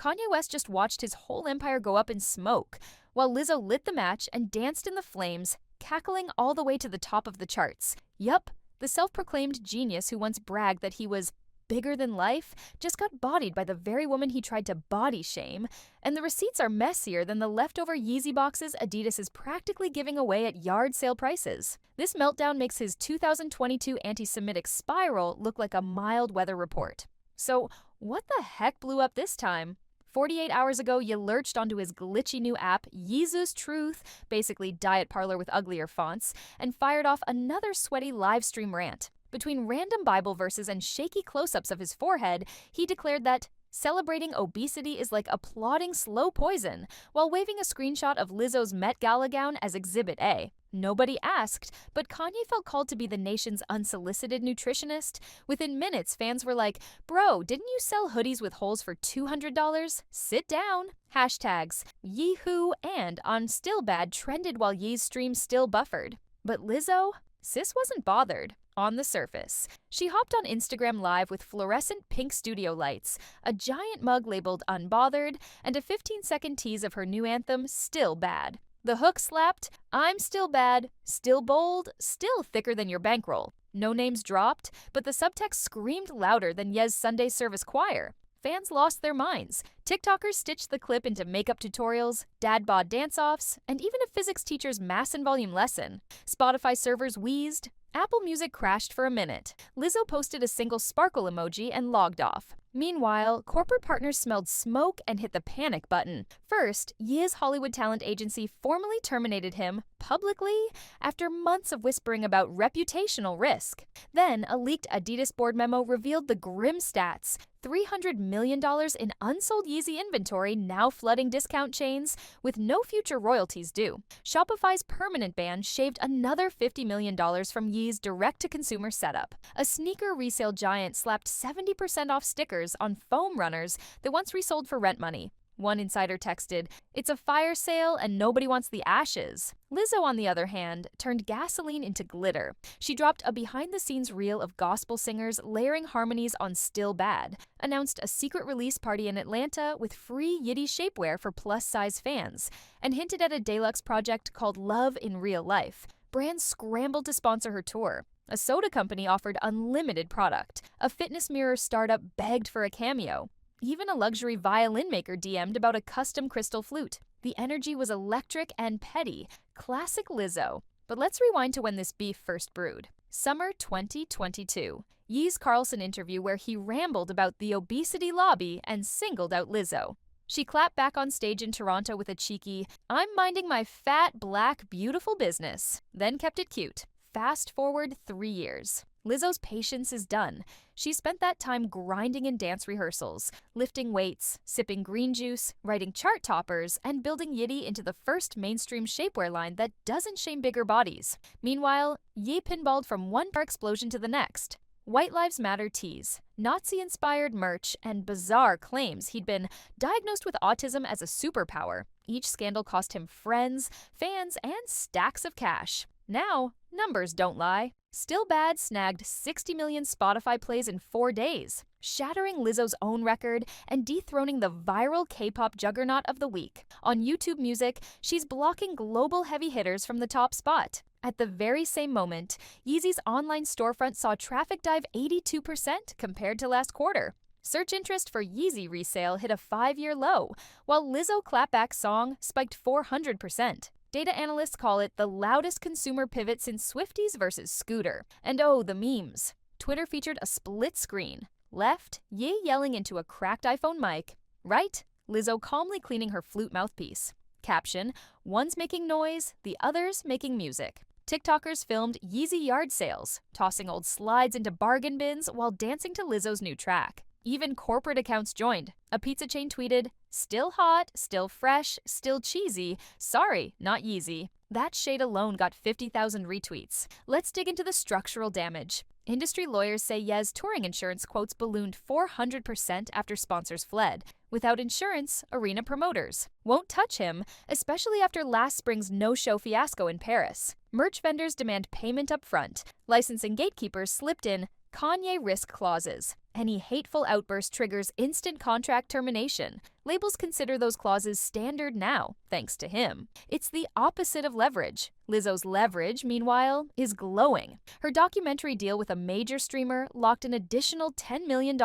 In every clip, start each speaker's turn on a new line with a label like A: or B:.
A: Kanye West just watched his whole empire go up in smoke, while Lizzo lit the match and danced in the flames, cackling all the way to the top of the charts. Yup, the self-proclaimed genius who once bragged that he was bigger than life just got bodied by the very woman he tried to body shame, and the receipts are messier than the leftover Yeezy boxes Adidas is practically giving away at yard sale prices. This meltdown makes his 2022 anti-Semitic spiral look like a mild weather report. So, what the heck blew up this time? 48 hours ago, you lurched onto his glitchy new app, Yeezus Truth, basically diet parlor with uglier fonts, and fired off another sweaty live stream rant. Between random Bible verses and shaky close-ups of his forehead, he declared that celebrating obesity is like applauding slow poison, while waving a screenshot of Lizzo's Met Gala gown as Exhibit A. Nobody asked, but Kanye felt called to be the nation's unsolicited nutritionist. Within minutes, fans were like, "Bro, didn't you sell hoodies with holes for $200? Sit down." Hashtags Yeehoo and on Still Bad trended while Yee's stream still buffered. But Lizzo? Sis wasn't bothered. On the surface, she hopped on Instagram Live with fluorescent pink studio lights, a giant mug labeled Unbothered, and a 15-second tease of her new anthem, Still Bad. The hook slapped, "I'm still bad, still bold, still thicker than your bankroll." No names dropped, but the subtext screamed louder than Ye's Sunday service choir. Fans lost their minds. TikTokers stitched the clip into makeup tutorials, dad bod dance-offs, and even a physics teacher's mass and volume lesson. Spotify servers wheezed. Apple Music crashed for a minute. Lizzo posted a single sparkle emoji and logged off. Meanwhile, corporate partners smelled smoke and hit the panic button. First, Ye's Hollywood talent agency formally terminated him publicly after months of whispering about reputational risk. Then, a leaked Adidas board memo revealed the grim stats: $300 million in unsold Yeezy inventory now flooding discount chains, with no future royalties due. Shopify's permanent ban shaved another $50 million from Yee's direct-to-consumer setup. A sneaker resale giant slapped 70% off stickers on foam runners that once resold for rent money. One insider texted, "It's a fire sale and nobody wants the ashes." Lizzo, on the other hand, turned gasoline into glitter. She dropped a behind-the-scenes reel of gospel singers layering harmonies on Still Bad, announced a secret release party in Atlanta with free Yiddy shapewear for plus-size fans, and hinted at a deluxe project called Love in Real Life. Brands scrambled to sponsor her tour. A soda company offered unlimited product. A fitness mirror startup begged for a cameo. Even a luxury violin maker DM'd about a custom crystal flute. The energy was electric and petty. Classic Lizzo. But let's rewind to when this beef first brewed. Summer 2022. Ye's Carlson interview where he rambled about the obesity lobby and singled out Lizzo. She clapped back on stage in Toronto with a cheeky, "I'm minding my fat, black, beautiful business," then kept it cute. Fast forward 3 years. Lizzo's patience is done. She spent that time grinding in dance rehearsals, lifting weights, sipping green juice, writing chart toppers, and building Yiddy into the first mainstream shapewear line that doesn't shame bigger bodies. Meanwhile, Ye pinballed from one car explosion to the next. White Lives Matter tees, Nazi-inspired merch, and bizarre claims he'd been diagnosed with autism as a superpower. Each scandal cost him friends, fans, and stacks of cash. Now, numbers don't lie. Still Bad snagged 60 million Spotify plays in 4 days, shattering Lizzo's own record and dethroning the viral K-pop juggernaut of the week. On YouTube Music, she's blocking global heavy hitters from the top spot. At the very same moment, Yeezy's online storefront saw traffic dive 82% compared to last quarter. Search interest for Yeezy resale hit a 5-year low, while Lizzo Clapback song spiked 400%. Data analysts call it the loudest consumer pivot since Swifties versus Scooter. And oh, the memes. Twitter featured a split screen. Left, Ye yelling into a cracked iPhone mic. Right, Lizzo calmly cleaning her flute mouthpiece. Caption, "One's making noise, the other's making music." TikTokers filmed Yeezy yard sales, tossing old slides into bargain bins while dancing to Lizzo's new track. Even corporate accounts joined. A pizza chain tweeted, "Still hot, still fresh, still cheesy. Sorry, not Yeezy." That shade alone got 50,000 retweets. Let's dig into the structural damage. Industry lawyers say Ye's touring insurance quotes ballooned 400% after sponsors fled. Without insurance, arena promoters won't touch him, especially after last spring's no-show fiasco in Paris. Merch vendors demand payment up front. Licensing gatekeepers slipped in Kanye risk clauses. Any hateful outburst triggers instant contract termination. Labels consider those clauses standard now, thanks to him. It's the opposite of leverage. Lizzo's leverage, meanwhile, is glowing. Her documentary deal with a major streamer locked an additional $10 million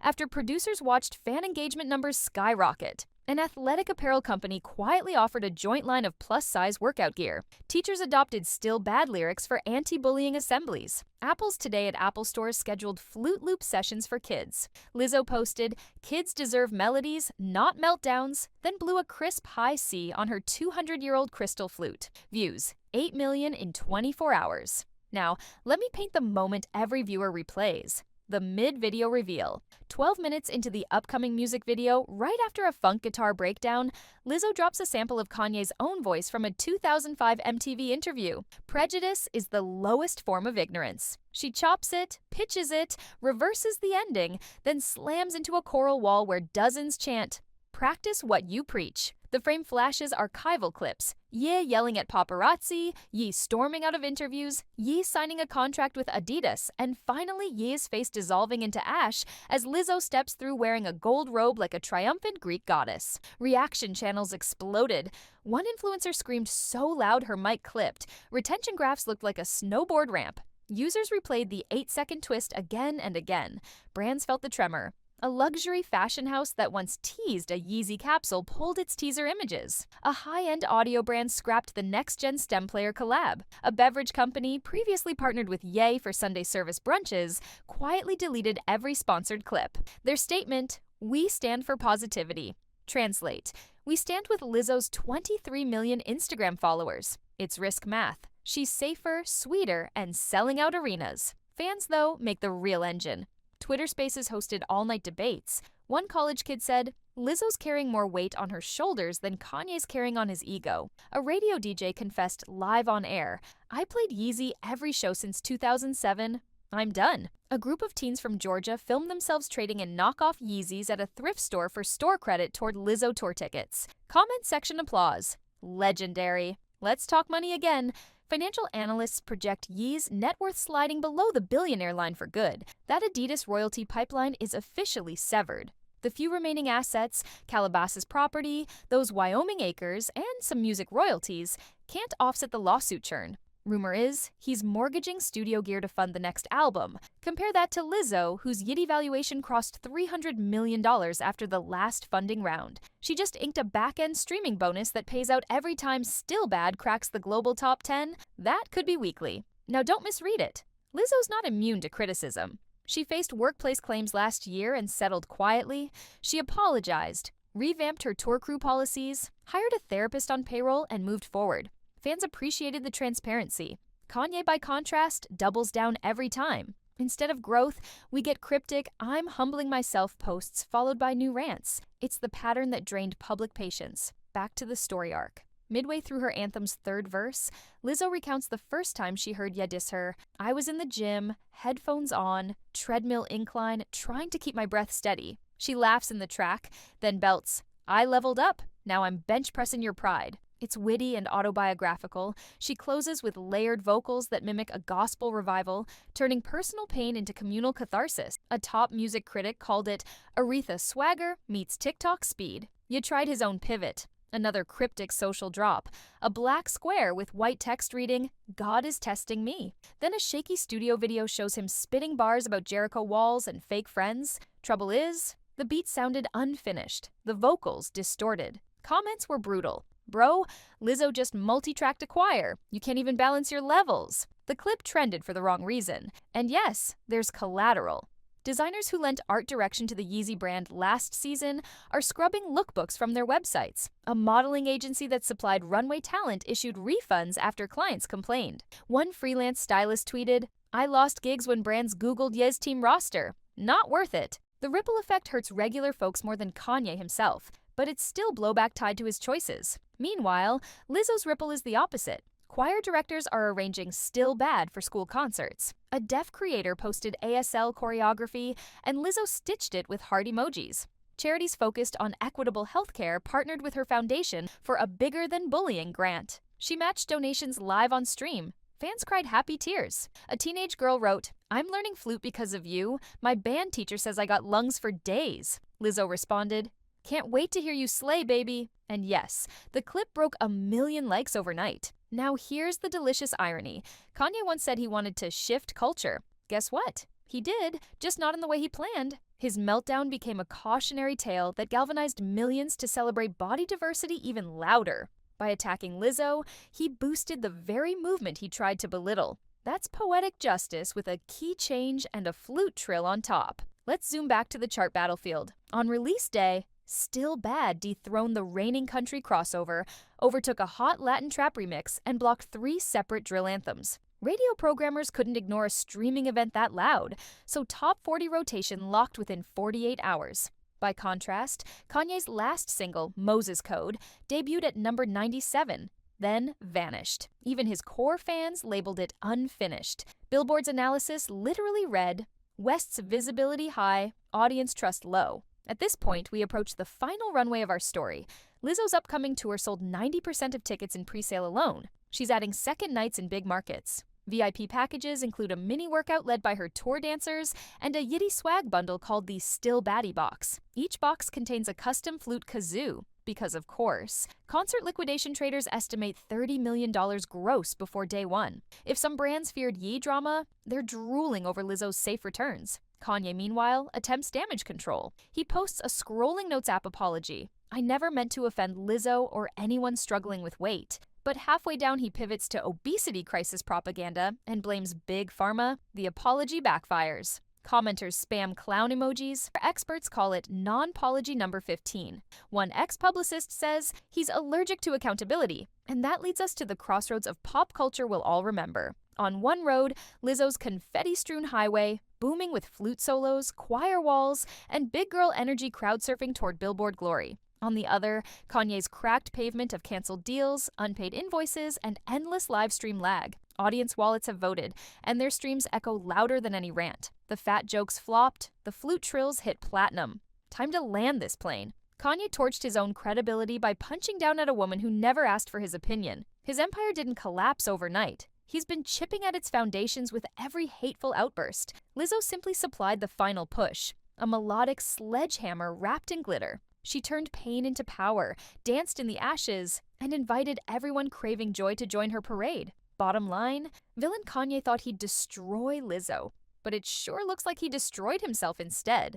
A: after producers watched fan engagement numbers skyrocket. An athletic apparel company quietly offered a joint line of plus-size workout gear. Teachers adopted Still Bad lyrics for anti-bullying assemblies. Apple's Today at Apple stores scheduled Flute Loop sessions for kids. Lizzo posted, "Kids deserve melodies, not meltdowns," then blew a crisp high C on her 200-year-old crystal flute. Views, 8 million in 24 hours. Now, let me paint the moment every viewer replays. The mid-video reveal. 12 minutes into the upcoming music video, right after a funk guitar breakdown, Lizzo drops a sample of Kanye's own voice from a 2005 MTV interview. Prejudice is the lowest form of ignorance. She chops it, pitches it, reverses the ending, then slams into a choral wall where dozens chant, "Practice what you preach." The frame flashes archival clips. Ye yelling at paparazzi, Ye storming out of interviews, Ye signing a contract with Adidas, and finally Ye's face dissolving into ash as Lizzo steps through wearing a gold robe like a triumphant Greek goddess. Reaction channels exploded. One influencer screamed so loud her mic clipped. Retention graphs looked like a snowboard ramp. Users replayed the 8-second twist again and again. Brands felt the tremor. A luxury fashion house that once teased a Yeezy capsule pulled its teaser images. A high-end audio brand scrapped the next-gen STEM player collab. A beverage company, previously partnered with Ye for Sunday service brunches, quietly deleted every sponsored clip. Their statement, "We stand for positivity." Translate, we stand with Lizzo's 23 million Instagram followers. It's risk math. She's safer, sweeter, and selling out arenas. Fans, though, make the real engine. Twitter Spaces hosted all-night debates. One college kid said, "Lizzo's carrying more weight on her shoulders than Kanye's carrying on his ego." A radio DJ confessed live on air, "I played Yeezy every show since 2007. I'm done." A group of teens from Georgia filmed themselves trading in knockoff Yeezys at a thrift store for store credit toward Lizzo tour tickets. Comment section applause. Legendary. Let's talk money again. Financial analysts project Ye's net worth sliding below the billionaire line for good. That Adidas royalty pipeline is officially severed. The few remaining assets, Calabasas property, those Wyoming acres, and some music royalties, can't offset the lawsuit churn. Rumor is, he's mortgaging studio gear to fund the next album. Compare that to Lizzo, whose Yiddy valuation crossed $300 million after the last funding round. She just inked a back-end streaming bonus that pays out every time Still Bad cracks the global top 10. That could be weekly. Now don't misread it. Lizzo's not immune to criticism. She faced workplace claims last year and settled quietly. She apologized, revamped her tour crew policies, hired a therapist on payroll, and moved forward. Fans appreciated the transparency. Kanye, by contrast, doubles down every time. Instead of growth, we get cryptic, "I'm humbling myself" posts followed by new rants. It's the pattern that drained public patience. Back to the story arc. Midway through her anthem's third verse, Lizzo recounts the first time she heard Ye diss her. "I was in the gym, headphones on, treadmill incline, trying to keep my breath steady." She laughs in the track, then belts, "I leveled up, now I'm bench pressing your pride." It's witty and autobiographical. She closes with layered vocals that mimic a gospel revival, turning personal pain into communal catharsis. A top music critic called it Aretha swagger meets TikTok speed. Ye tried his own pivot. Another cryptic social drop. A black square with white text reading, "God is testing me." Then a shaky studio video shows him spitting bars about Jericho walls and fake friends. Trouble is, the beat sounded unfinished. The vocals distorted. Comments were brutal. "Bro, Lizzo just multi-tracked a choir. You can't even balance your levels." The clip trended for the wrong reason. And yes, there's collateral. Designers who lent art direction to the Yeezy brand last season are scrubbing lookbooks from their websites. A modeling agency that supplied runway talent issued refunds after clients complained. One freelance stylist tweeted, "I lost gigs when brands Googled Ye's team roster. Not worth it." The ripple effect hurts regular folks more than Kanye himself, but it's still blowback tied to his choices. Meanwhile, Lizzo's ripple is the opposite. Choir directors are arranging Still Bad for school concerts. A deaf creator posted ASL choreography, and Lizzo stitched it with heart emojis. Charities focused on equitable healthcare partnered with her foundation for a bigger-than-bullying grant. She matched donations live on stream. Fans cried happy tears. A teenage girl wrote, "I'm learning flute because of you. My band teacher says I got lungs for days." Lizzo responded, "Can't wait to hear you slay, baby." And yes, the clip broke 1 million likes overnight. Now here's the delicious irony. Kanye once said he wanted to shift culture. Guess what? He did, just not in the way he planned. His meltdown became a cautionary tale that galvanized millions to celebrate body diversity even louder. By attacking Lizzo, he boosted the very movement he tried to belittle. That's poetic justice with a key change and a flute trill on top. Let's zoom back to the chart battlefield. On release day, Still Bad dethroned the reigning country crossover, overtook a hot Latin trap remix, and blocked 3 separate drill anthems. Radio programmers couldn't ignore a streaming event that loud, so top 40 rotation locked within 48 hours. By contrast, Kanye's last single, Moses Code, debuted at number 97, then vanished. Even his core fans labeled it unfinished. Billboard's analysis literally read, "West's visibility high, audience trust low." At this point, we approach the final runway of our story. Lizzo's upcoming tour sold 90% of tickets in presale alone. She's adding second nights in big markets. VIP packages include a mini workout led by her tour dancers and a Yitty swag bundle called the Still Baddie box. Each box contains a custom flute kazoo, because of course. Concert liquidation traders estimate $30 million gross before day one. If some brands feared Yee drama, they're drooling over Lizzo's safe returns. Kanye, meanwhile, attempts damage control. He posts a scrolling notes app apology. "I never meant to offend Lizzo or anyone struggling with weight." But halfway down, he pivots to obesity crisis propaganda and blames Big Pharma. The apology backfires. Commenters spam clown emojis. Experts call it non-pology number 15. One ex-publicist says he's allergic to accountability. And that leads us to the crossroads of pop culture we'll all remember. On one road, Lizzo's confetti-strewn highway, booming with flute solos, choir walls, and big girl energy crowd surfing toward Billboard glory. On the other, Kanye's cracked pavement of canceled deals, unpaid invoices, and endless live stream lag. Audience wallets have voted, and their streams echo louder than any rant. The fat jokes flopped, the flute trills hit platinum. Time to land this plane. Kanye torched his own credibility by punching down at a woman who never asked for his opinion. His empire didn't collapse overnight. He's been chipping at its foundations with every hateful outburst. Lizzo simply supplied the final push, a melodic sledgehammer wrapped in glitter. She turned pain into power, danced in the ashes, and invited everyone craving joy to join her parade. Bottom line, villain Kanye thought he'd destroy Lizzo, but it sure looks like he destroyed himself instead.